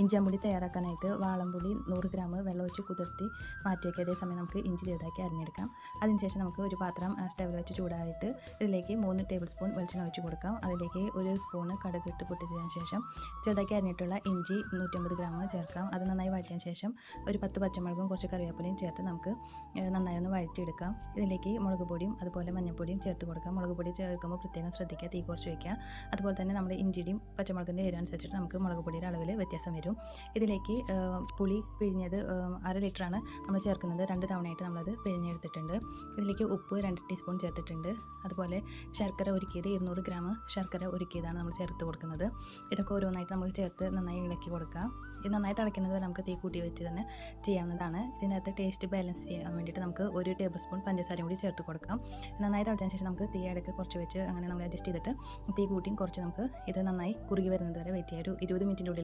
ഇഞ്ചാമ്പുളി തയ്യാറാക്കാനായിട്ട് വാളംപുളി 100 ഗ്രാം വെള്ളമൊഴിച്ച് കുതിർത്തി മാറ്റി വയ്ക്കുക. അതേസമയം നമുക്ക് ഇഞ്ചി ചെറുതാക്കി അരിഞ്ഞെടുക്കാം. അതിനുശേഷം നമുക്ക് ഒരു പാത്രം സ്റ്റവിൽ വെച്ച് ചൂടായിട്ട് ഇതിലേക്ക് 3 ടേബിൾ സ്പൂൺ വെളിച്ചെണ്ണ ഒഴിച്ച് കൊടുക്കാം. അതിലേക്ക് 1 സ്പൂൺ കടുക് ഇട്ട് പൊട്ടിച്ചതിന് ശേഷം ചെറുതാക്കി അരിഞ്ഞിട്ടുള്ള ഇഞ്ചി 150 ഗ്രാം ചേർക്കാം. അത് നന്നായി വഴറ്റിയതിന് ശേഷം ഒരു 10 പച്ചമുളകും കുറച്ച് കറിവേപ്പിലയും ചേർത്ത് നമുക്ക് നന്നായി ഒന്ന് വഴറ്റിയെടുക്കാം. ഇതിലേക്ക് മുളക് പൊടിയും അതുപോലെ മഞ്ഞൾപ്പൊടിയും ചേർത്ത് കൊടുക്കാം. മുളക് പൊടി ചേർക്കുമ്പോൾ പ്രത്യേകം ശ്രദ്ധിക്കുക, തീ കുറച്ച് വയ്ക്കുക. അതുപോലെ തന്നെ നമ്മുടെ ഇഞ്ചിയുടെയും പച്ചമുളകിൻ്റെ എരിവ് അനുസരിച്ചിട്ട് നമുക്ക് മുളക് പൊടിയുടെ അളവിൽ വ്യത്യാസം വരും. ഇതിലേക്ക് പുളി പിഴിഞ്ഞത് 1/2 ലിറ്ററാണ് നമ്മൾ ചേർക്കുന്നത്. 2 തവണയായിട്ട് നമ്മളത് പിഴിഞ്ഞെടുത്തിട്ടുണ്ട്. ഇതിലേക്ക് ഉപ്പ് 2 ടീസ്പൂൺ ചേർത്തിട്ടുണ്ട്. അതുപോലെ ശർക്കര ഉരുക്കിയത് 200 ഗ്രാം ശർക്കര ഉരുക്കിയതാണ് നമ്മൾ ചേർത്ത് കൊടുക്കുന്നത്. ഇതൊക്കെ ഓരോന്നായിട്ട് നമ്മൾ ചേർത്ത് നന്നായി ഇളക്കി കൊടുക്കാം. ഇത് നന്നായി തിളയ്ക്കുന്നത് വരെ നമുക്ക് തീ കൂട്ടി വെച്ച് തന്നെ ചെയ്യാവുന്നതാണ്. ഇതിനകത്ത് ടേസ്റ്റ് ബാലൻസ് ചെയ്യാൻ വേണ്ടിയിട്ട് നമുക്ക് 1 ടേബിൾ സ്പൂൺ പഞ്ചസാരയും കൂടി ചേർത്ത് കൊടുക്കാം. നന്നായി തിളച്ചതിന് ശേഷം നമുക്ക് തീ ഇടയ്ക്ക് കുറച്ച് വെച്ച് അങ്ങനെ നമ്മൾ അഡ്ജസ്റ്റ് ചെയ്തിട്ട് തീ കൂട്ടിയും കുറച്ച് നമുക്ക് ഇത് നന്നായി കുറുകി വരുന്നത് വരെ വെയിറ്റ് ചെയ്യാം. ഒരു 20 മിനിറ്റിൻ്റെ ഉള്ളിൽ